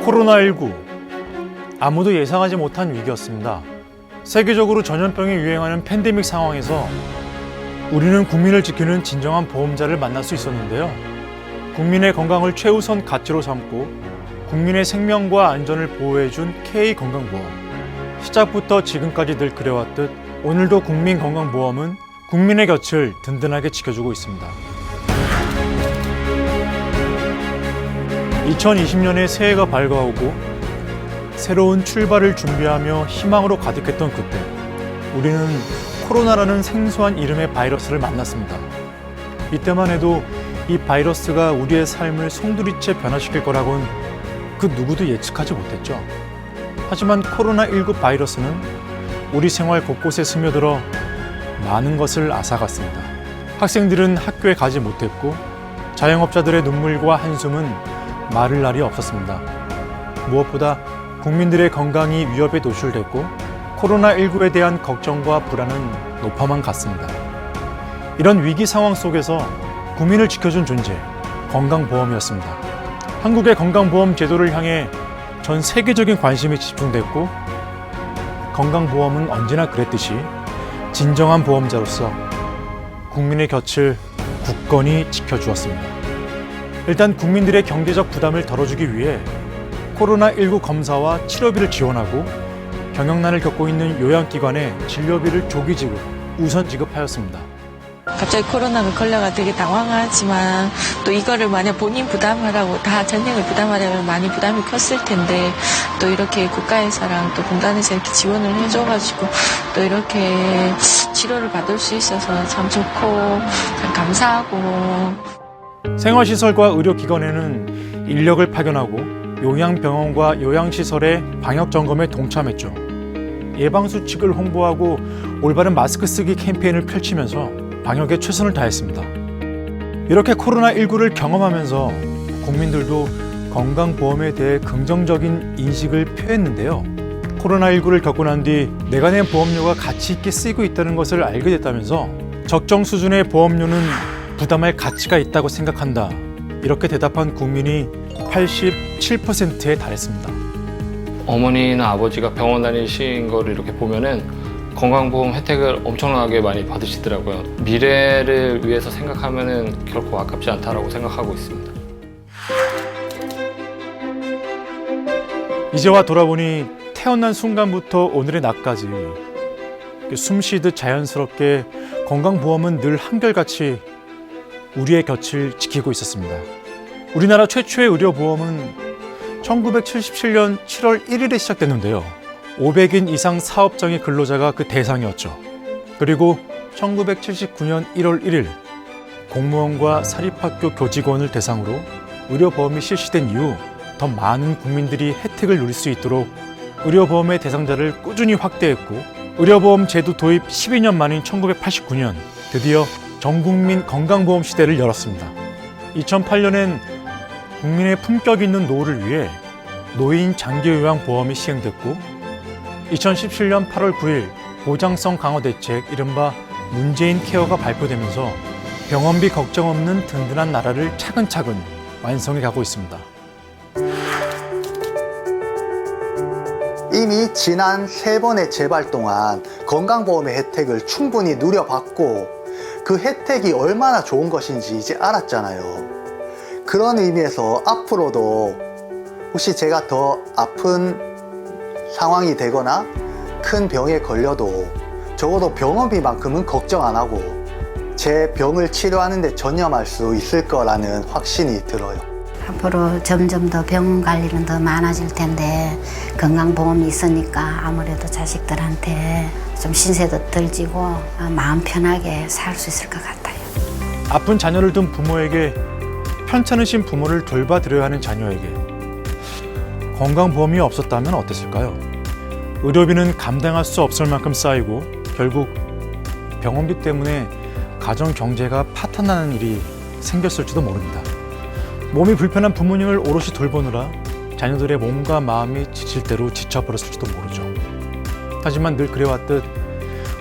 코로나19. 아무도 예상하지 못한 위기였습니다. 세계적으로 전염병이 유행하는 팬데믹 상황에서 우리는 국민을 지키는 진정한 보험자를 만날 수 있었는데요. 국민의 건강을 최우선 가치로 삼고 국민의 생명과 안전을 보호해준 K건강보험. 시작부터 지금까지 늘 그래왔듯 오늘도 국민건강보험은 국민의 곁을 든든하게 지켜주고 있습니다. 2020년에 새해가 밝아오고 새로운 출발을 준비하며 희망으로 가득했던 그때 우리는 코로나라는 생소한 이름의 바이러스를 만났습니다. 이때만 해도 이 바이러스가 우리의 삶을 송두리째 변화시킬 거라고는 그 누구도 예측하지 못했죠. 하지만 코로나19 바이러스는 우리 생활 곳곳에 스며들어 많은 것을 앗아갔습니다. 학생들은 학교에 가지 못했고 자영업자들의 눈물과 한숨은 마를 날이 없었습니다. 무엇보다 국민들의 건강이 위협에 노출됐고 코로나19에 대한 걱정과 불안은 높아만 갔습니다. 이런 위기 상황 속에서 국민을 지켜준 존재, 건강보험이었습니다. 한국의 건강보험 제도를 향해 전 세계적인 관심이 집중됐고 건강보험은 언제나 그랬듯이 진정한 보험자로서 국민의 곁을 굳건히 지켜주었습니다. 일단 국민들의 경제적 부담을 덜어주기 위해 코로나19 검사와 치료비를 지원하고 경영난을 겪고 있는 요양기관에 진료비를 조기 지급, 우선 지급하였습니다. 갑자기 코로나가 걸려가 되게 당황하지만 또 이거를 만약 본인 부담하라고 다 전액을 부담하려면 많이 부담이 컸을 텐데 또 이렇게 국가에서랑 또 공단에서 이렇게 지원을 해줘가지고 또 이렇게 치료를 받을 수 있어서 참 좋고 참 감사하고. 생활시설과 의료기관에는 인력을 파견하고 요양병원과 요양시설의 방역점검에 동참했죠. 예방수칙을 홍보하고 올바른 마스크 쓰기 캠페인을 펼치면서 방역에 최선을 다했습니다. 이렇게 코로나19를 경험하면서 국민들도 건강보험에 대해 긍정적인 인식을 표했는데요. 코로나19를 겪고 난 뒤 내가 낸 보험료가 가치 있게 쓰이고 있다는 것을 알게 됐다면서 적정 수준의 보험료는 부담할 가치가 있다고 생각한다. 이렇게 대답한 국민이 87%에 달했습니다. 어머니나 아버지가 병원 다니신 거를 이렇게 보면은 건강보험 혜택을 엄청나게 많이 받으시더라고요. 미래를 위해서 생각하면은 결코 아깝지 않다라고 생각하고 있습니다. 이제와 돌아보니 태어난 순간부터 오늘의 낮까지 숨 쉬듯 자연스럽게 건강보험은 늘 한결같이 우리의 곁을 지키고 있었습니다. 우리나라 최초의 의료보험은 1977년 7월 1일에 시작됐는데요. 500인 이상 사업장의 근로자가 그 대상이었죠. 그리고 1979년 1월 1일 공무원과 사립학교 교직원을 대상으로 의료보험이 실시된 이후 더 많은 국민들이 혜택을 누릴 수 있도록 의료보험의 대상자를 꾸준히 확대했고 의료보험 제도 도입 12년 만인 1989년 드디어 전국민 건강보험 시대를 열었습니다. 2008년엔 국민의 품격 있는 노후를 위해 노인 장기요양보험이 시행됐고 2017년 8월 9일 보장성 강화 대책 이른바 문재인 케어가 발표되면서 병원비 걱정 없는 든든한 나라를 차근차근 완성해 가고 있습니다. 이미 지난 3번의 재발 동안 건강보험의 혜택을 충분히 누려봤고 그 혜택이 얼마나 좋은 것인지 이제 알았잖아요. 그런 의미에서 앞으로도 혹시 제가 더 아픈 상황이 되거나 큰 병에 걸려도 적어도 병원비만큼은 걱정 안 하고 제 병을 치료하는 데 전념할 수 있을 거라는 확신이 들어요. 앞으로 점점 더 병원 관리는 더 많아질 텐데 건강보험이 있으니까 아무래도 자식들한테 좀 신세도 덜 지고 마음 편하게 살 수 있을 것 같아요. 아픈 자녀를 둔 부모에게 편찮으신 부모를 돌봐드려야 하는 자녀에게 건강보험이 없었다면 어땠을까요? 의료비는 감당할 수 없을 만큼 쌓이고 결국 병원비 때문에 가정 경제가 파탄나는 일이 생겼을지도 모릅니다. 몸이 불편한 부모님을 오롯이 돌보느라 자녀들의 몸과 마음이 지칠 대로 지쳐버렸을지도 모르죠. 하지만 늘 그래왔듯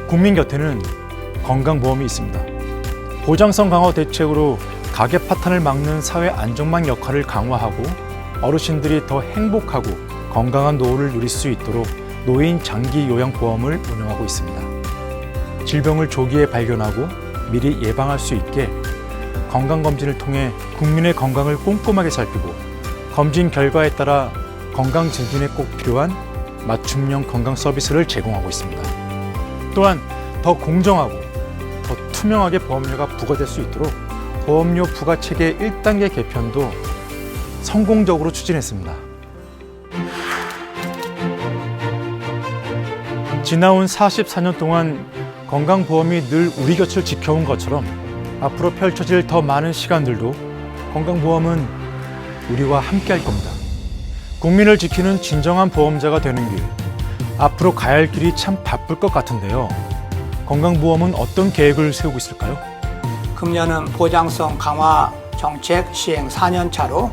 국민 곁에는 건강보험이 있습니다. 보장성 강화 대책으로 가계 파탄을 막는 사회 안전망 역할을 강화하고 어르신들이 더 행복하고 건강한 노후를 누릴 수 있도록 노인 장기 요양보험을 운영하고 있습니다. 질병을 조기에 발견하고 미리 예방할 수 있게 건강검진을 통해 국민의 건강을 꼼꼼하게 살피고 검진 결과에 따라 건강 증진에 꼭 필요한 맞춤형 건강 서비스를 제공하고 있습니다. 또한 더 공정하고 더 투명하게 보험료가 부과될 수 있도록 보험료 부과체계 1단계 개편도 성공적으로 추진했습니다. 지나온 44년 동안 건강보험이 늘 우리 곁을 지켜온 것처럼 앞으로 펼쳐질 더 많은 시간들도 건강보험은 우리와 함께할 겁니다. 국민을 지키는 진정한 보험자가 되는 길, 앞으로 가야 할 길이 참 바쁠 것 같은데요. 건강보험은 어떤 계획을 세우고 있을까요? 금년은 보장성 강화 정책 시행 4년 차로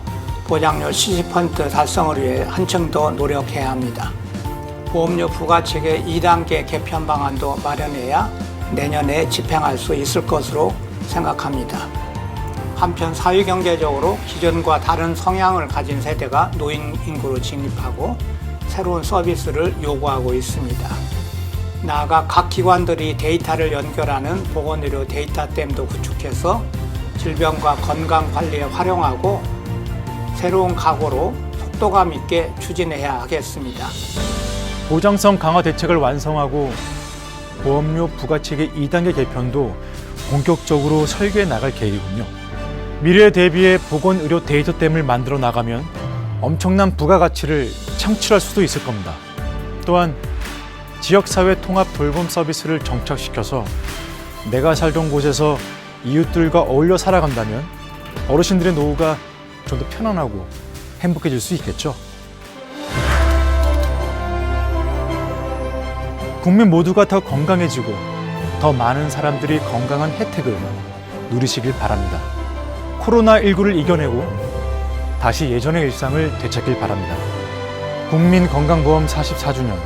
보장률 70% 달성을 위해 한층 더 노력해야 합니다. 보험료 부과체계 2단계 개편 방안도 마련해야 내년에 집행할 수 있을 것으로 생각합니다. 한편 사회경제적으로 기존과 다른 성향을 가진 세대가 노인 인구로 진입하고 새로운 서비스를 요구하고 있습니다. 나아가 각 기관들이 데이터를 연결하는 보건의료 데이터댐도 구축해서 질병과 건강관리에 활용하고 새로운 각오로 속도감 있게 추진해야 하겠습니다. 보장성 강화 대책을 완성하고 보험료 부과체계 2단계 개편도 본격적으로 설계해 나갈 계획이군요. 미래에 대비해 보건의료 데이터댐을 만들어 나가면 엄청난 부가가치를 창출할 수도 있을 겁니다. 또한 지역사회 통합 돌봄 서비스를 정착시켜서 내가 살던 곳에서 이웃들과 어울려 살아간다면 어르신들의 노후가 좀 더 편안하고 행복해질 수 있겠죠. 국민 모두가 더 건강해지고 더 많은 사람들이 건강한 혜택을 누리시길 바랍니다. 코로나19를 이겨내고 다시 예전의 일상을 되찾길 바랍니다. 국민건강보험 44주년,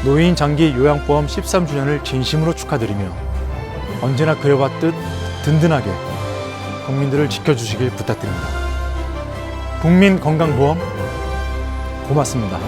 노인 장기 요양보험 13주년을 진심으로 축하드리며 언제나 그래왔듯 든든하게 국민들을 지켜주시길 부탁드립니다. 국민건강보험 고맙습니다.